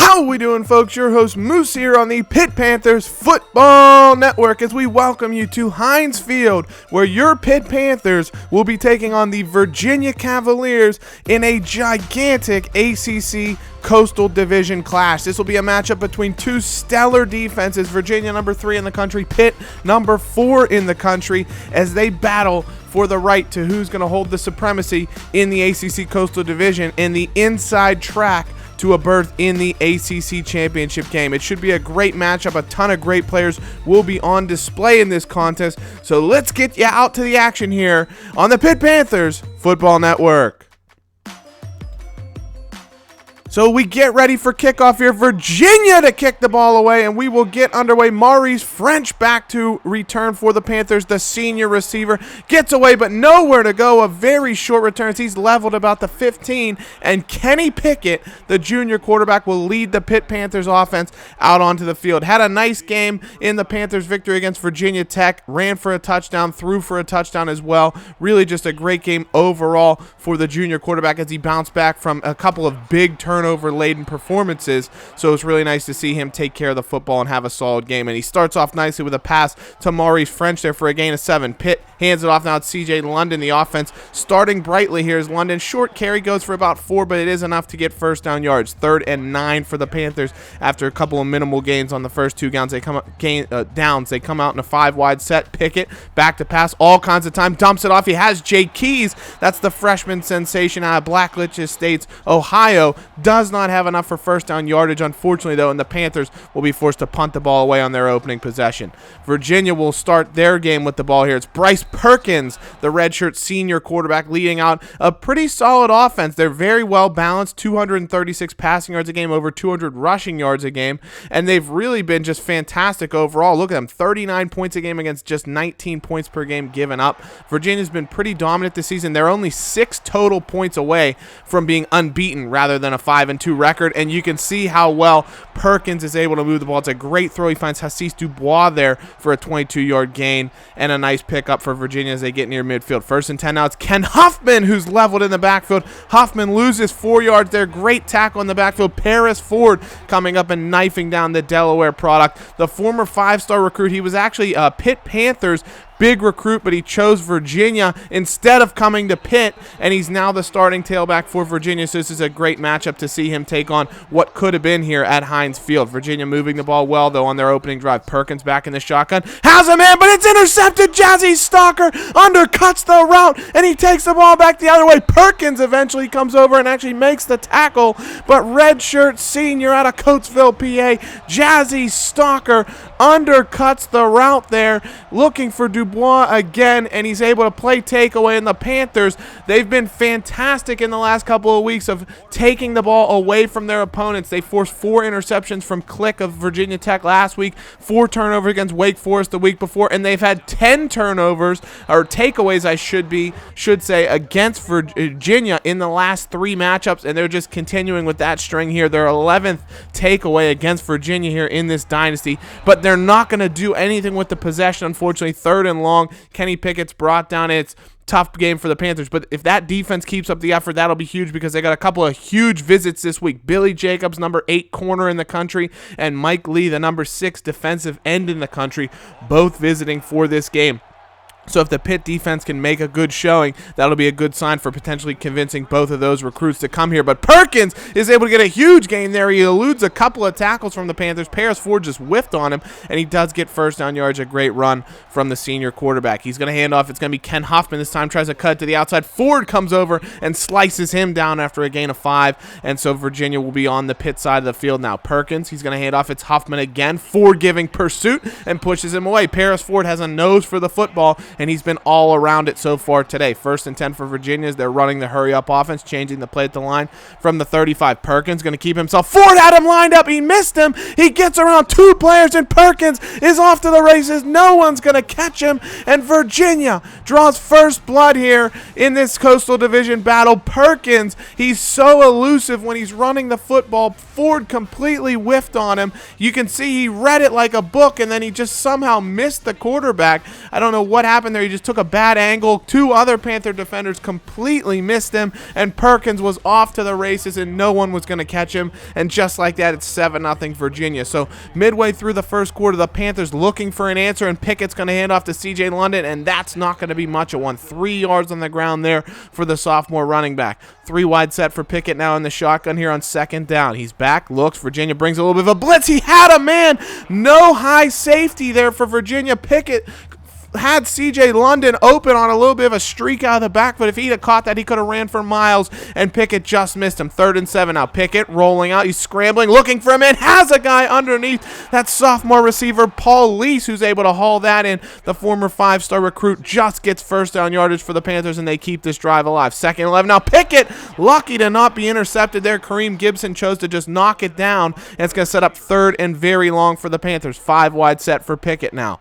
How we doing, folks? Your host Moose here on the Pitt Panthers Football Network as we welcome you to Heinz Field, where your Pitt Panthers will be taking on the Virginia Cavaliers in a gigantic ACC Coastal Division clash. This will be a matchup between two stellar defenses, Virginia number 3 in the country, Pitt number 4 in the country, as they battle for the right to who's going to hold the supremacy in the ACC Coastal Division and the inside track to a berth in the ACC championship game. It should be a great matchup. A ton of great players will be on display in this contest. So let's get you out to the action here on the Pitt Panthers Football Network. So we get ready for kickoff here. Virginia to kick the ball away, and we will get underway. Maurice French back to return for the Panthers. The senior receiver gets away, but nowhere to go. A very short return. He's leveled about the 15, and Kenny Pickett, the junior quarterback, will lead the Pitt Panthers offense out onto the field. Had a nice game in the Panthers' victory against Virginia Tech. Ran for a touchdown, threw for a touchdown as well. Really just a great game overall for the junior quarterback as he bounced back from a couple of big turnover-laden performances. So it's really nice to see him take care of the football and have a solid game. And he starts off nicely with a pass to Maurice French there for a gain of 7. Pitt hands it off now to CJ London. The offense starting brightly here is London. Short carry goes for about 4, but it is enough to get first down yards. 3rd and 9 for the Panthers after a couple of minimal gains on the first 2 downs. They come out in a 5-wide set. Pickett back to pass all kinds of time. Dumps it off. He has Jay Keys. That's the freshman sensation out of Blackledge Estates, Ohio. Does not have enough for first down yardage, unfortunately, though, and the Panthers will be forced to punt the ball away on their opening possession. Virginia will start their game with the ball here. It's Bryce Perkins, the redshirt senior quarterback, leading out a pretty solid offense. They're very well balanced, 236 passing yards a game, over 200 rushing yards a game, and they've really been just fantastic overall. Look at them, 39 points a game against just 19 points per game given up. Virginia's been pretty dominant this season. They're only 6 total points away from being unbeaten rather than a 5-2 record, and you can see how well Perkins is able to move the ball. It's a great throw. He finds Hassis Dubois there for a 22-yard gain and a nice pickup for Virginia as they get near midfield. 1st and 10 now. It's Ken Huffman who's leveled in the backfield. Huffman loses 4 yards there. Great tackle in the backfield. Paris Ford coming up and knifing down the Delaware product. The former 5-star recruit. He was actually Pitt Panthers' big recruit, but he chose Virginia instead of coming to Pitt, and he's now the starting tailback for Virginia. So this is a great matchup to see him take on what could have been here at Heinz Field. Virginia moving the ball well, though, on their opening drive. Perkins back in the shotgun. Has a man, but it's intercepted. Jazzy Stalker undercuts the route, and he takes the ball back the other way. Perkins eventually comes over and actually makes the tackle, but redshirt senior out of Coatesville, PA, Jazzy Stalker undercuts the route there, looking for Dubois again, and he's able to play takeaway. And the Panthers, they've been fantastic in the last couple of weeks of taking the ball away from their opponents. They forced 4 interceptions from Click of Virginia Tech last week, 4 turnovers against Wake Forest the week before, and they've had 10 turnovers, or takeaways I should say, against Virginia in the last 3 matchups, and they're just continuing with that string here. Their 11th takeaway against Virginia here in this dynasty, but they're not going to do anything with the possession, unfortunately. 3rd and long. Kenny Pickett's brought down. It's tough game for the Panthers, but if that defense keeps up the effort, that'll be huge because they got a couple of huge visits this week. Billy Jacobs, number 8 corner in the country, and Mike Lee, the number 6 defensive end in the country, both visiting for this game. So if the Pitt defense can make a good showing, that'll be a good sign for potentially convincing both of those recruits to come here. But Perkins is able to get a huge gain there. He eludes a couple of tackles from the Panthers. Paris Ford just whiffed on him, and he does get first down yards. A great run from the senior quarterback. He's going to hand off. It's going to be Ken Huffman this time. Tries to cut to the outside. Ford comes over and slices him down after a gain of 5. And so Virginia will be on the Pitt side of the field now. Perkins, he's going to hand off. It's Huffman again. Ford giving pursuit and pushes him away. Paris Ford has a nose for the football, and he's been all around it so far today. 1st and 10 for Virginia as they're running the hurry-up offense, changing the play at the line from the 35. Perkins going to keep himself. Ford had him lined up. He missed him. He gets around 2 players, and Perkins is off to the races. No one's going to catch him, and Virginia draws first blood here in this Coastal Division battle. Perkins, he's so elusive when he's running the football. Ford completely whiffed on him. You can see he read it like a book, and then he just somehow missed the quarterback. I don't know what happened happened there. He just took a bad angle. Two other Panther defenders completely missed him, and Perkins was off to the races, and no one was going to catch him. And just like that, it's 7-0 Virginia. So midway through the first quarter, the Panthers looking for an answer, and Pickett's going to hand off to C.J. London, and that's not going to be much of one. 3 yards on the ground there for the sophomore running back. 3 wide set for Pickett now in the shotgun here on second down. He's back, looks, Virginia brings a little bit of a blitz. He had a man. No high safety there for Virginia. Pickett had C.J. London open on a little bit of a streak out of the back, but if he'd have caught that, he could have ran for miles, and Pickett just missed him. 3rd and 7 now. Pickett rolling out. He's scrambling, looking for a man. Has a guy underneath. That sophomore receiver, Paul Lease, who's able to haul that in. The former 5-star recruit just gets first down yardage for the Panthers, and they keep this drive alive. 2nd and 11 now. Pickett, lucky to not be intercepted there. Kareem Gibson chose to just knock it down, and it's going to set up 3rd and very long for the Panthers. 5 wide set for Pickett now.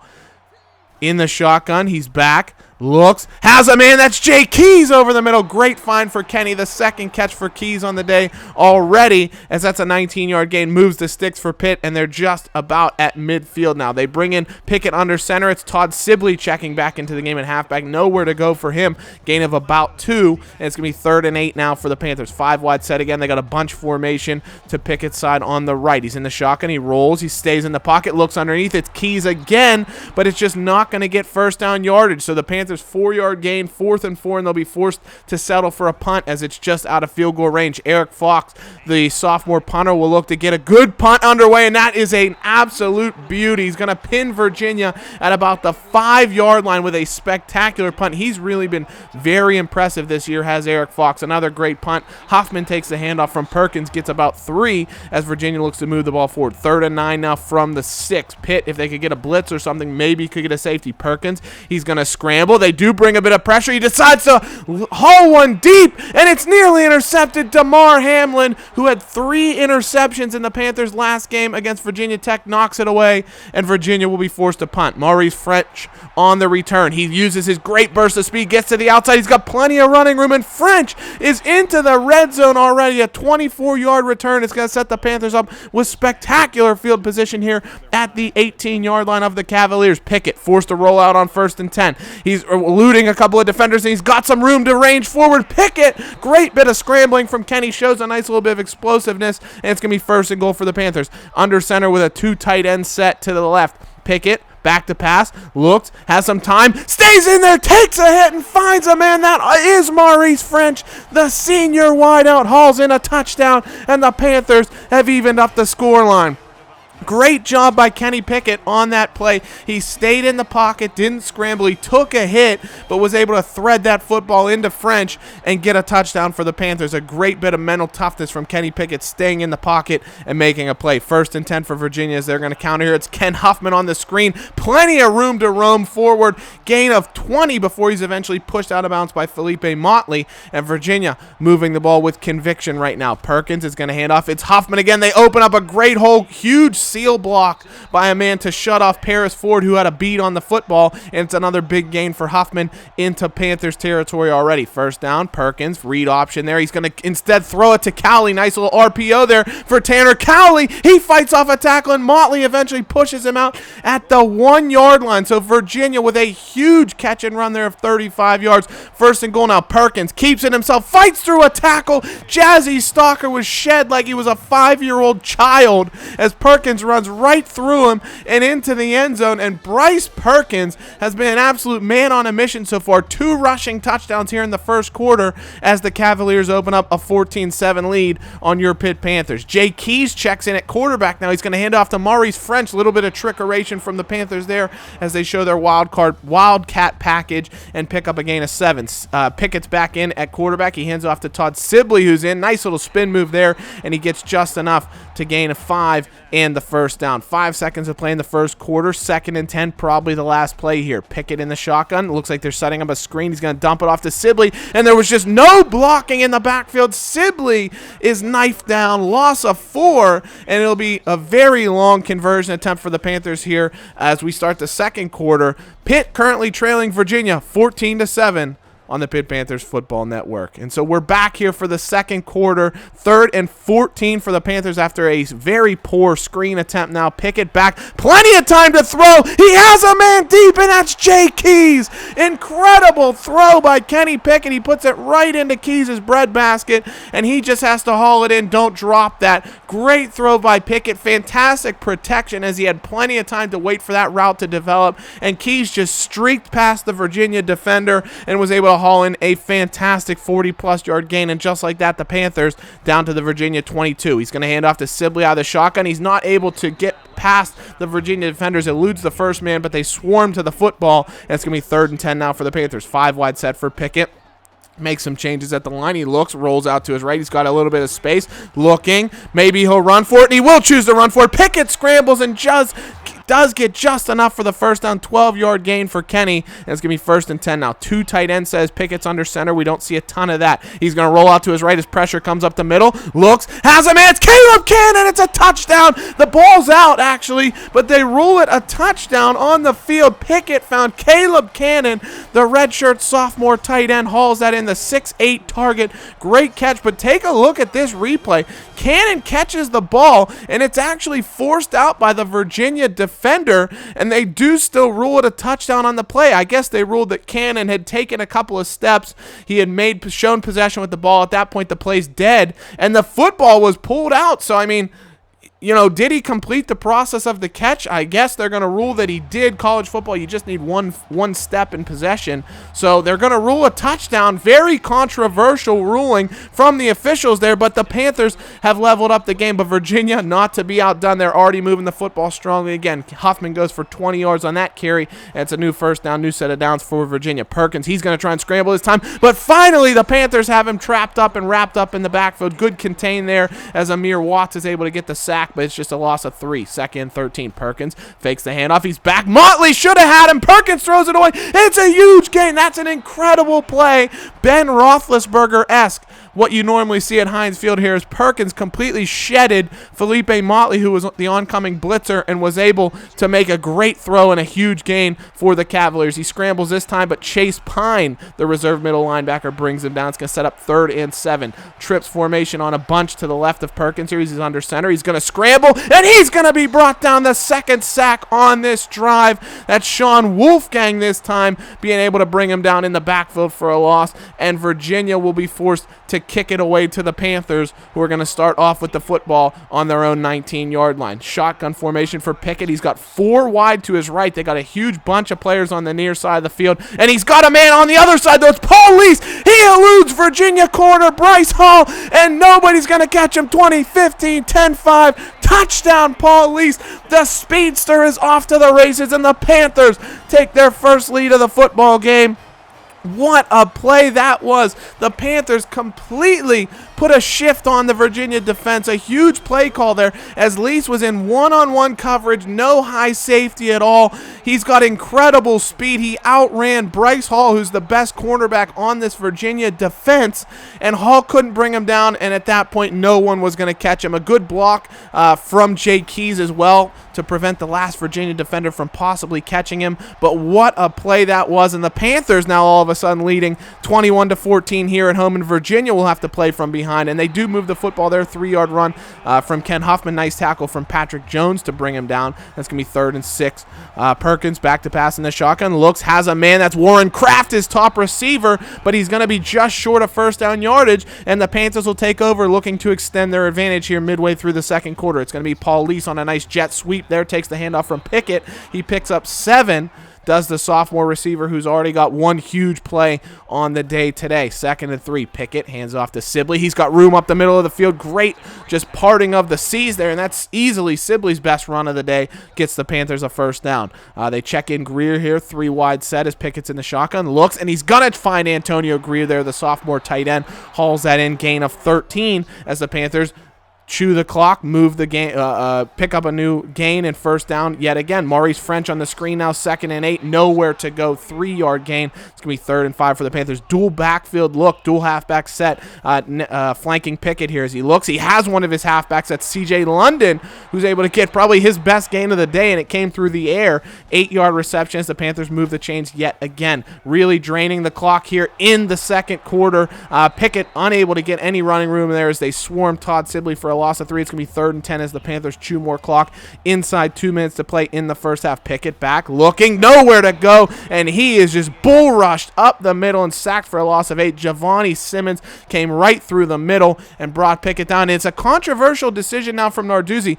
In the shotgun, he's back, looks, has a man. That's Jay Keys over the middle. Great find for Kenny. The 2nd catch for Keys on the day already, as that's a 19-yard gain. Moves the sticks for Pitt, and they're just about at midfield now. They bring in Pickett under center. It's Todd Sibley checking back into the game at halfback. Nowhere to go for him. Gain of about 2, and it's going to be 3rd and 8 now for the Panthers. 5 wide set again. They got a bunch formation to Pickett's side on the right. He's in the shotgun. He rolls. He stays in the pocket, looks underneath. It's Keys again, but it's just not going to get first down yardage. So the Panthers 4-yard gain, 4th and 4, and they'll be forced to settle for a punt as it's just out of field goal range. Eric Fox, the sophomore punter, will look to get a good punt underway, and that is an absolute beauty. He's going to pin Virginia at about the 5-yard line with a spectacular punt. He's really been very impressive this year, has Eric Fox. Another great punt. Hoffman takes the handoff from Perkins, gets about 3 as Virginia looks to move the ball forward. 3rd and 9 now from the 6. Pitt, if they could get a blitz or something, maybe could get a safety. Perkins, he's going to scramble. They do bring a bit of pressure. He decides to haul one deep, and it's nearly intercepted. Damar Hamlin, who had 3 interceptions in the Panthers' last game against Virginia Tech, knocks it away, and Virginia will be forced to punt. Maurice French on the return. He uses his great burst of speed, gets to the outside. He's got plenty of running room, and French is into the red zone already. A 24-yard return. It's going to set the Panthers up with spectacular field position here at the 18-yard line of the Cavaliers. Pickett forced to roll out on 1st and 10. He's eluding a couple of defenders, and he's got some room to range forward. Pickett, great bit of scrambling from Kenny, shows a nice little bit of explosiveness, and it's going to be 1st and goal for the Panthers. Under center with a 2 tight end set to the left. Pickett, back to pass, looks, has some time, stays in there, takes a hit, and finds a man. That is Maurice French, the senior wideout, hauls in a touchdown, and the Panthers have evened up the scoreline. Great job by Kenny Pickett on that play. He stayed in the pocket, didn't scramble. He took a hit, but was able to thread that football into French and get a touchdown for the Panthers. A great bit of mental toughness from Kenny Pickett, staying in the pocket and making a play. 1st and 10 for Virginia as they're going to counter here. It's Ken Huffman on the screen. Plenty of room to roam forward. Gain of 20 before he's eventually pushed out of bounds by Felipe Motley. And Virginia moving the ball with conviction right now. Perkins is going to hand off. It's Huffman again. They open up a great hole. Huge seal block by a man to shut off Paris Ford, who had a beat on the football, and it's another big gain for Huffman into Panthers territory already. 1st down, Perkins, read option there. He's going to instead throw it to Cowley. Nice little RPO there for Tanner Cowley. He fights off a tackle, and Motley eventually pushes him out at the 1-yard line. So Virginia with a huge catch and run there of 35 yards. 1st and goal now. Perkins keeps it himself, fights through a tackle. Jazzy Stalker was shed like he was a 5-year-old child as Perkins runs right through him and into the end zone. And Bryce Perkins has been an absolute man on a mission so far. 2 rushing touchdowns here in the first quarter as the Cavaliers open up a 14-7 lead on your Pitt Panthers. Jay Keys checks in at quarterback now. He's going to hand off to Maurice French. A little bit of trickeration from the Panthers there as they show their wildcat package and pick up a gain of 7. Pickett's back in at quarterback. He hands off to Todd Sibley, who's in. Nice little spin move there, and he gets just enough to gain a 5 and the 1st down. 5 seconds of play in the first quarter. 2nd and 10, probably the last play here. Pickett in the shotgun. Looks like they're setting up a screen. He's going to dump it off to Sibley, and there was just no blocking in the backfield. Sibley is knifed down. Loss of 4, and it'll be a very long conversion attempt for the Panthers here as we start the second quarter. Pitt currently trailing Virginia 14-7. on the Pitt Panthers Football Network. And so we're back here for the second quarter, 3rd and 14 for the Panthers after a very poor screen attempt. Now Pickett back, plenty of time to throw. He has a man deep, and that's Jay Keys. Incredible throw by Kenny Pickett. He puts it right into Keys' breadbasket, and he just has to haul it in. Don't drop that. Great throw by Pickett. Fantastic protection as he had plenty of time to wait for that route to develop, and Keys just streaked past the Virginia defender and was able to haul in a fantastic 40-plus yard gain, and just like that, the Panthers down to the Virginia 22. He's going to hand off to Sibley out of the shotgun. He's not able to get past the Virginia defenders, eludes the first man, but they swarm to the football, and it's going to be 3rd and 10 now for the Panthers. 5 wide set for Pickett. Makes some changes at the line. He looks, rolls out to his right. He's got a little bit of space. Looking. Maybe he'll run for it, and he will choose to run for it. Pickett scrambles and just does get just enough for the first down. 12-yard gain for Kenny, and it's going to be 1st and 10 now. 2 tight ends says Pickett's under center. We don't see a ton of that. He's going to roll out to his right as pressure comes up the middle. Looks, has a man. It's Caleb Cannon. It's a touchdown. The ball's out, actually, but they rule it a touchdown on the field. Pickett found Caleb Cannon, the redshirt sophomore tight end, hauls that in, the 6'8 target. Great catch, but take a look at this replay. Cannon catches the ball, and it's actually forced out by the Virginia defender, and they do still rule it a touchdown on the play. I guess they ruled that Cannon had taken a couple of steps. He had shown possession with the ball. At that point, the play's dead, and the football was pulled out. So, I mean, you know, did he complete the process of the catch? I guess they're going to rule that he did. College football, you just need one step in possession. So they're going to rule a touchdown. Very controversial ruling from the officials there, but the Panthers have leveled up the game. But Virginia, not to be outdone, they're already moving the football strongly again. Huffman goes for 20 yards on that carry, and it's a new first down, new set of downs for Virginia. Perkins, he's going to try and scramble this time, but finally the Panthers have him trapped up and wrapped up in the backfield. Good contain there as Amir Watts is able to get the sack, but it's just a loss of 3. 2nd and 13. Perkins fakes the handoff. He's back. Motley should have had him. Perkins throws it away. It's a huge gain. That's an incredible play. Ben Roethlisberger-esque. What you normally see at Heinz Field here is Perkins completely shedded Felipe Motley, who was the oncoming blitzer, and was able to make a great throw and a huge gain for the Cavaliers. He scrambles this time, but Chase Pine, the reserve middle linebacker, brings him down. It's going to set up 3rd and 7. Trips formation on a bunch to the left of Perkins here. He's under center. He's going to scramble, and he's going to be brought down. The 2nd sack on this drive. That's Sean Wolfgang this time, being able to bring him down in the backfield for a loss, and Virginia will be forced to kick it away to the Panthers, who are going to start off with the football on their own 19-yard line. Shotgun formation for Pickett. He's got 4 wide to his right. They got a huge bunch of players on the near side of the field, and he's got a man on the other side, though. It's Paul Lease. He eludes Virginia corner Bryce Hall, and nobody's going to catch him. 20, 15, 10, 5. Touchdown, Paul Lease. The speedster is off to the races, and the Panthers take their first lead of the football game. What a play that was. The Panthers completely put a shift on the Virginia defense. A huge play call there as Lease was in one-on-one coverage, no high safety at all. He's got incredible speed. He outran Bryce Hall, who's the best cornerback on this Virginia defense, and Hall couldn't bring him down, and at that point, no one was going to catch him. A good block from Jay Keys as well to prevent the last Virginia defender from possibly catching him, but what a play that was, and the Panthers now all of a sudden leading 21-14 here at home, and Virginia will have to play from behind, and they do move the football there. 3-yard run from Ken Huffman. Nice tackle from Patrick Jones to bring him down. That's going to be 3rd and 6. Perkins back to pass in the shotgun. Looks, has a man. That's Warren Kraft, his top receiver, but he's going to be just short of first down yardage, and the Panthers will take over, looking to extend their advantage here midway through the second quarter. It's going to be Paul Lease on a nice jet sweep there. Takes the handoff from Pickett. He picks up 7. Does the sophomore receiver who's already got one huge play on the day today. 2nd and 3. Pickett hands off to Sibley. He's got room up the middle of the field. Great just parting of the seas there, and that's easily Sibley's best run of the day. Gets the Panthers a first down. They check in Greer here. 3 wide set as Pickett's in the shotgun. Looks, and he's going to find Antonio Greer there, the sophomore tight end. Hauls that in, gain of 13 as the Panthers chew the clock, move the game, pick up a new gain and first down yet again. Maurice French on the screen now, 2nd and 8, nowhere to go, 3-yard gain. It's going to be 3rd and 5 for the Panthers. Dual backfield look, dual halfback set, flanking Pickett here as he looks. He has one of his halfbacks, that's CJ London, who's able to get probably his best gain of the day, and it came through the air. 8-yard reception as the Panthers move the chains yet again. Really draining the clock here in the second quarter. Pickett unable to get any running room there as they swarm Todd Sibley for a loss of 3. It's going to be 3rd and 10 as the Panthers chew more clock. Inside 2 minutes to play in the first half. Pickett back, looking, nowhere to go, and he is just bull rushed up the middle and sacked for a loss of 8. Javani Simmons came right through the middle and brought Pickett down. It's a controversial decision now from Narduzzi.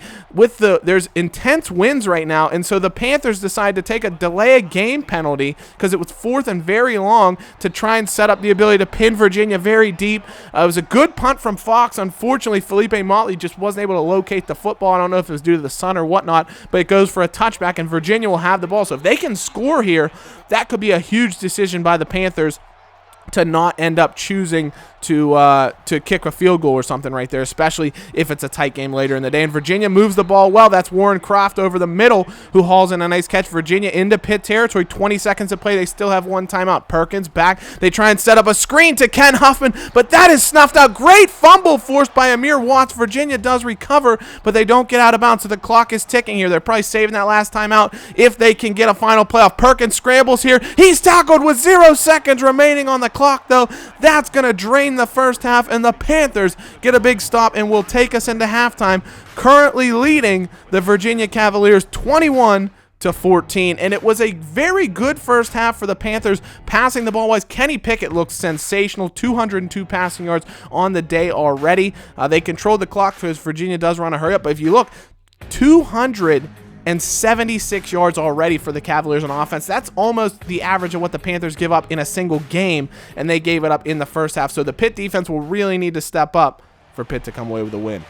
There's intense winds right now, and so the Panthers decide to take a delay a game penalty because it was 4th and very long to try and set up the ability to pin Virginia very deep. It was a good punt from Fox. Unfortunately, Felipe Motley just wasn't able to locate the football. I don't know if it was due to the sun or whatnot, but it goes for a touchback, and Virginia will have the ball. So if they can score here, that could be a huge decision by the Panthers to not end up choosing to kick a field goal or something right there, especially if it's a tight game later in the day. And Virginia moves the ball well. That's Warren Croft over the middle who hauls in a nice catch. Virginia into Pitt territory. 20 seconds to play. They still have one timeout. Perkins back. They try and set up a screen to Ken Huffman, but that is snuffed out. Great fumble forced by Amir Watts. Virginia does recover, but they don't get out of bounds, so the clock is ticking here. They're probably saving that last timeout if they can get a final playoff. Perkins scrambles here. He's tackled with 0 seconds remaining on the clock, though. That's going to drain the first half, and the Panthers get a big stop and will take us into halftime, currently leading the Virginia Cavaliers 21-14. And it was a very good first half for the Panthers passing the ball wise. Kenny Pickett looks sensational, 202 passing yards on the day already. They controlled the clock because Virginia does run a hurry up, but if you look, 276 yards already for the Cavaliers on offense. That's almost the average of what the Panthers give up in a single game, and they gave it up in the first half. So the Pitt defense will really need to step up for Pitt to come away with a win.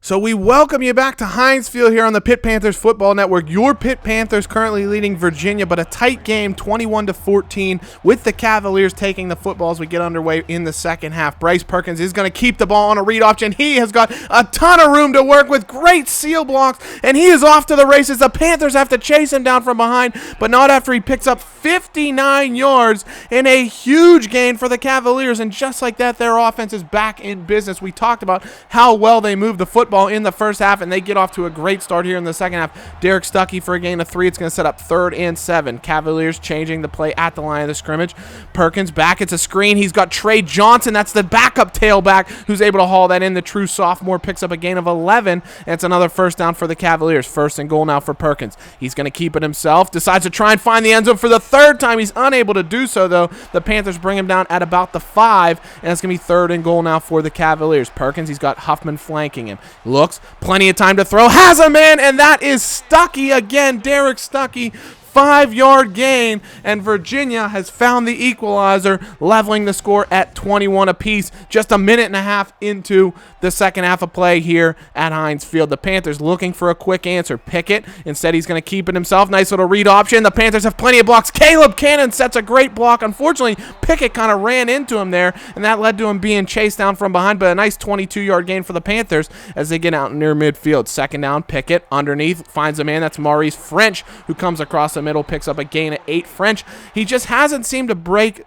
So we welcome you back to Heinz Field here on the Pitt Panthers Football Network. Your Pitt Panthers currently leading Virginia, but a tight game, 21-14, with the Cavaliers taking the football as we get underway in the second half. Bryce Perkins is going to keep the ball on a read option. He has got a ton of room to work with, great seal blocks, and he is off to the races. The Panthers have to chase him down from behind, but not after he picks up 59 yards in a huge gain for the Cavaliers. And just like that, their offense is back in business. We talked about how well they moved the football in the first half, and they get off to a great start here in the second half. Derek Stuckey for a gain of 3. It's going to set up 3rd and 7. Cavaliers changing the play at the line of the scrimmage. Perkins back. It's a screen. He's got Trey Johnson. That's the backup tailback who's able to haul that in. The true sophomore picks up a gain of 11, and it's another first down for the Cavaliers. 1st and goal now for Perkins. He's going to keep it himself. Decides to try and find the end zone for the 3rd time. He's unable to do so, though. The Panthers bring him down at about the 5, and it's going to be 3rd and goal now for the Cavaliers. Perkins, he's got Huffman flanking him. Looks, plenty of time to throw, has a man, and that is Stuckey again. Derek Stuckey, 5-yard gain, and Virginia has found the equalizer, leveling the score at 21 apiece. Just a minute and a half into the second half of play here at Heinz Field. The Panthers looking for a quick answer. Pickett, instead he's going to keep it himself. Nice little read option. The Panthers have plenty of blocks. Caleb Cannon sets a great block. Unfortunately, Pickett kind of ran into him there, and that led to him being chased down from behind, but a nice 22-yard gain for the Panthers as they get out near midfield. 2nd down, Pickett underneath, finds a man. That's Maurice French, who comes across the middle, picks up a gain at 8. French, he just hasn't seemed to break,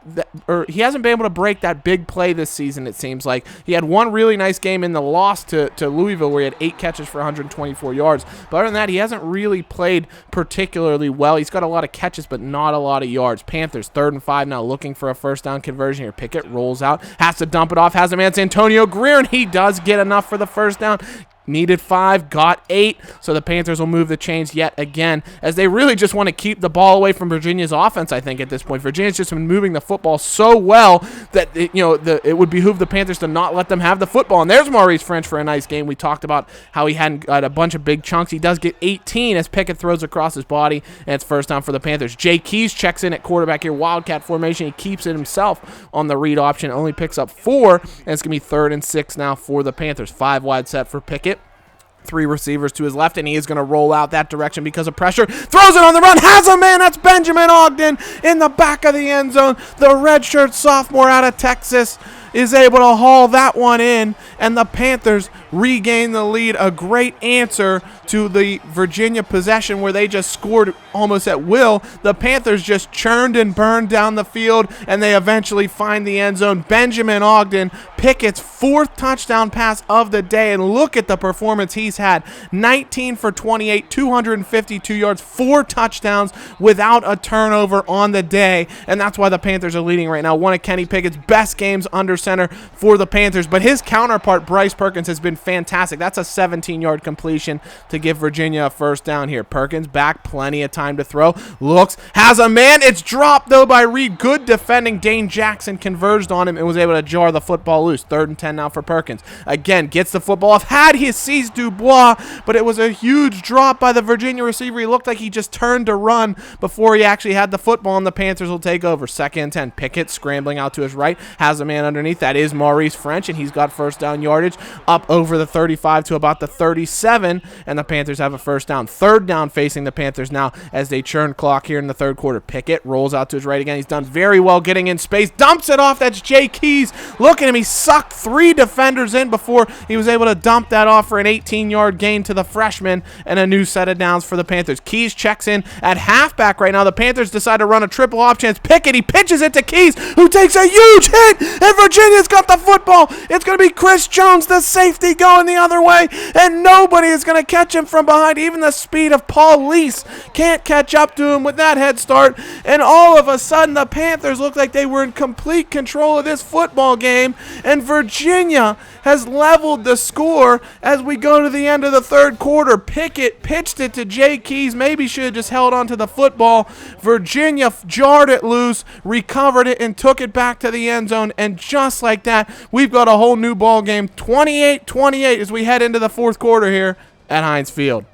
he hasn't been able to break that big play this season, it seems like. He had one really nice game in the loss to Louisville where he had 8 catches for 124 yards. But other than that, he hasn't really played particularly well. He's got a lot of catches, but not a lot of yards. Panthers, 3rd and 5 now, looking for a first down conversion here. Pickett rolls out, has to dump it off, has a man. It's Antonio Greer, and he does get enough for the first down. Needed 5, got 8, so the Panthers will move the chains yet again, as they really just want to keep the ball away from Virginia's offense, I think, at this point. Virginia's just been moving the football so well that, it would behoove the Panthers to not let them have the football. And there's Maurice French for a nice game. We talked about how he hadn't got a bunch of big chunks. He does get 18 as Pickett throws across his body, and it's first down for the Panthers. Jay Keys checks in at quarterback here, Wildcat formation. He keeps it himself on the read option, only picks up 4, and it's going to be 3rd and 6 now for the Panthers. 5 wide set for Pickett. 3 receivers to his left, and he is going to roll out that direction because of pressure. Throws it on the run, has a man. That's Benjamin Ogden in the back of the end zone. The redshirt sophomore out of Texas is able to haul that one in, and the Panthers regain the lead. A great answer to the Virginia possession where they just scored almost at will. The Panthers just churned and burned down the field, and they eventually find the end zone. Benjamin Ogden, Pickett's 4th touchdown pass of the day, and look at the performance he's had. 19 for 28, 252 yards, 4 touchdowns without a turnover on the day, and that's why the Panthers are leading right now. One of Kenny Pickett's best games under center for the Panthers, but his counterpart, Bryce Perkins, has been fantastic. That's a 17-yard completion to give Virginia a first down here. Perkins back, plenty of time to throw. Looks, has a man. It's dropped, though, by Reed. Good defending. Dane Jackson converged on him and was able to jar the football loose. 3rd and 10 now for Perkins. Again, gets the football off. Had he seized Dubois, but it was a huge drop by the Virginia receiver. He looked like he just turned to run before he actually had the football, and the Panthers will take over. 2nd and 10. Pickett scrambling out to his right. Has a man underneath. That is Maurice French, and he's got first down yardage up over the 35 to about the 37, and the Panthers have a first down. 3rd down facing the Panthers now as they churn clock here in the 3rd quarter. Pickett rolls out to his right again. He's done very well getting in space. Dumps it off. That's Jay Keys. Look at him. He sucked 3 defenders in before he was able to dump that off for an 18-yard gain to the freshman, and a new set of downs for the Panthers. Keys checks in at halfback right now. The Panthers decide to run a triple off chance. Pickett, he pitches it to Keys, who takes a huge hit, and Virginia's got the football. It's going to be Chris Jones, the safety, going the other way, and nobody is going to catch him from behind. Even the speed of Paul Lease can't catch up to him with that head start, and all of a sudden the Panthers look like they were in complete control of this football game, and Virginia has leveled the score as we go to the end of the 3rd quarter. Pickett pitched it to Jay Keys. Maybe should have just held on to the football. Virginia jarred it loose, recovered it, and took it back to the end zone, and just like that, we've got a whole new ball game. 28-28 as we head into the 4th quarter here at Heinz Field.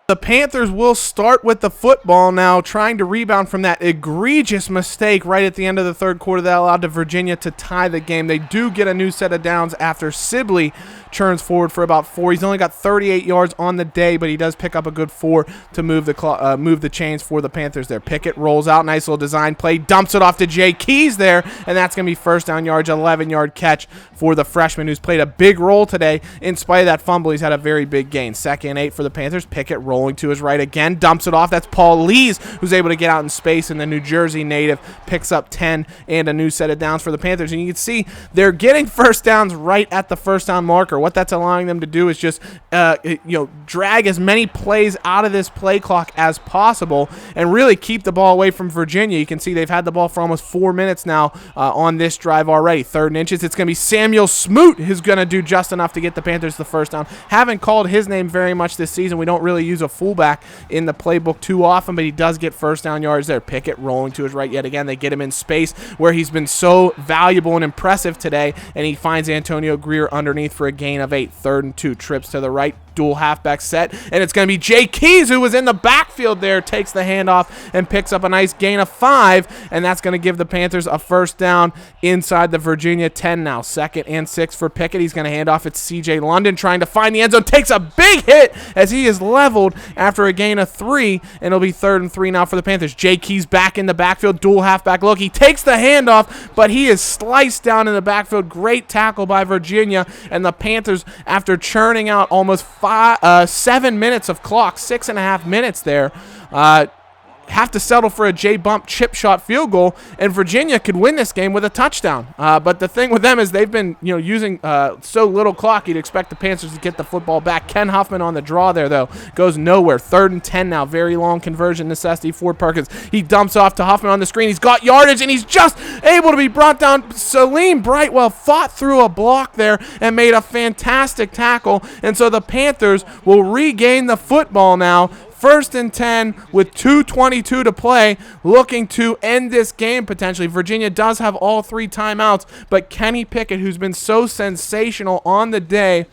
The Panthers will start with the football now, trying to rebound from that egregious mistake right at the end of the 3rd quarter that allowed Virginia to tie the game. They do get a new set of downs after Sibley churns forward for about 4. He's only got 38 yards on the day, but he does pick up a good 4 to move the chains for the Panthers there. Pickett rolls out, nice little design play, dumps it off to Jay Keys there, and that's going to be first down yards, 11-yard catch for the freshman who's played a big role today. In spite of that fumble, he's had a very big gain. 2nd and 8 for the Panthers. Pickett rolling to his right again, dumps it off. That's Paul Lees, who's able to get out in space, and the New Jersey native picks up 10 and a new set of downs for the Panthers. And you can see they're getting first downs right at the first down marker. What that's allowing them to do is just drag as many plays out of this play clock as possible and really keep the ball away from Virginia. You can see they've had the ball for almost 4 minutes now on this drive already. 3rd and inches. It's going to be Samuel Smoot who's going to do just enough to get the Panthers the first down. Haven't called his name very much this season. We don't really use a fullback in the playbook too often, but he does get first down yards there. Pickett rolling to his right yet again. They get him in space where he's been so valuable and impressive today, and he finds Antonio Greer underneath for a gain of 8. 3rd and 2. Trips to the right. Dual halfback set, and it's going to be Jay Keys, who was in the backfield there, takes the handoff and picks up a nice gain of 5, and that's going to give the Panthers a first down inside the Virginia 10 now. 2nd and 6 for Pickett. He's going to hand off. It's C.J. London trying to find the end zone, takes a big hit as he is leveled after a gain of 3, and it'll be 3rd and 3 now for the Panthers. Jay Keys back in the backfield, dual halfback look. He takes the handoff, but he is sliced down in the backfield. Great tackle by Virginia, and the Panthers, after churning out almost 7 minutes of clock, 6.5 minutes there, have to settle for a J-bump chip shot field goal, and Virginia could win this game with a touchdown. But the thing with them is they've been using so little clock, you'd expect the Panthers to get the football back. Ken Huffman on the draw there, though, goes nowhere. 3rd and 10 now. Very long conversion necessity for Perkins. He dumps off to Huffman on the screen. He's got yardage, and he's just able to be brought down. Salim Brightwell fought through a block there and made a fantastic tackle, and so the Panthers will regain the football now. 1st and 10 with 2:22 to play, looking to end this game potentially. Virginia does have all 3 timeouts, but Kenny Pickett, who's been so sensational on the day,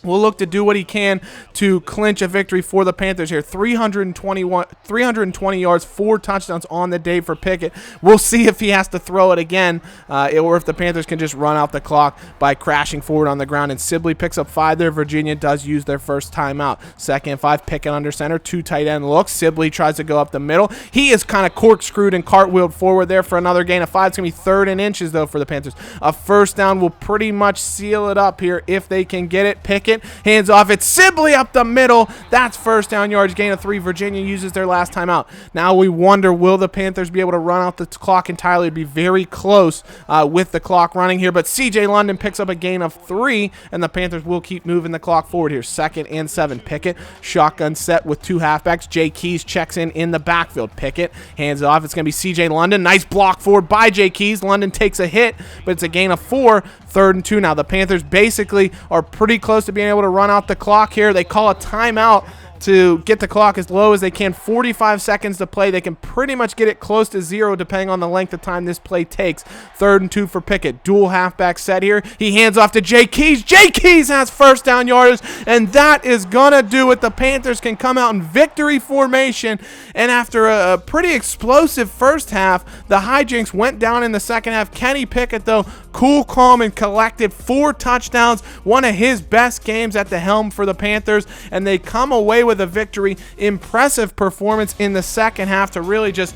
will look to do what he can to clinch a victory for the Panthers here. 320 yards, 4 touchdowns on the day for Pickett. We'll see if he has to throw it again or if the Panthers can just run out the clock by crashing forward on the ground. And Sibley picks up 5 there. Virginia does use their first timeout. 2nd and 5, Pickett under center. 2 tight end looks. Sibley tries to go up the middle. He is kind of corkscrewed and cartwheeled forward there for another gain of 5. It's going to be 3rd and inches, though, for the Panthers. A first down will pretty much seal it up here if they can get it. Pickett hands off. It's Sibley up the middle. That's first down yards, gain of 3. Virginia uses their last timeout. Now we wonder, will the Panthers be able to run out the clock entirely? It'd be very close with the clock running here, but CJ London picks up a gain of 3, and the Panthers will keep moving the clock forward here. 2nd and 7. Pickett, shotgun set with 2 halfbacks. Jay Keys checks in the backfield. Pickett hands it off. It's going to be CJ London. Nice block forward by Jay Keys. London takes a hit, but it's a gain of 4. 3rd and 2 now. The Panthers basically are pretty close to being able to run out the clock here. They call a timeout to get the clock as low as they can. 45 seconds to play. They can pretty much get it close to 0 depending on the length of time this play takes. 3rd and 2 for Pickett. Dual halfback set here. He hands off to Jay Keys. Jay Keys has first down yardage, and that is going to do it. The Panthers can come out in victory formation, and after a pretty explosive first half, the hijinks went down in the second half. Kenny Pickett, though, cool, calm, and collected. 4 touchdowns, one of his best games at the helm for the Panthers, and they come away with a victory. Impressive performance in the second half to really just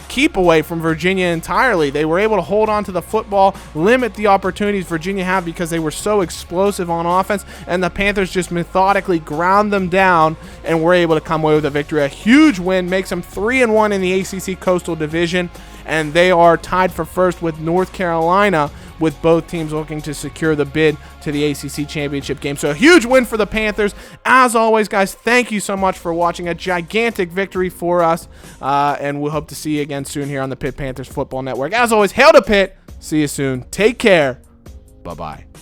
keep away from Virginia entirely. They were able to hold on to the football, limit the opportunities Virginia had because they were so explosive on offense, and the Panthers just methodically ground them down and were able to come away with a victory. A huge win makes them 3-1 in the ACC Coastal Division, and they are tied for first with North Carolina, with both teams looking to secure the bid to the ACC championship game. So a huge win for the Panthers. As always, guys, thank you so much for watching. A gigantic victory for us, and we'll hope to see you again soon here on the Pitt Panthers Football Network. As always, hail to Pitt. See you soon. Take care. Bye-bye.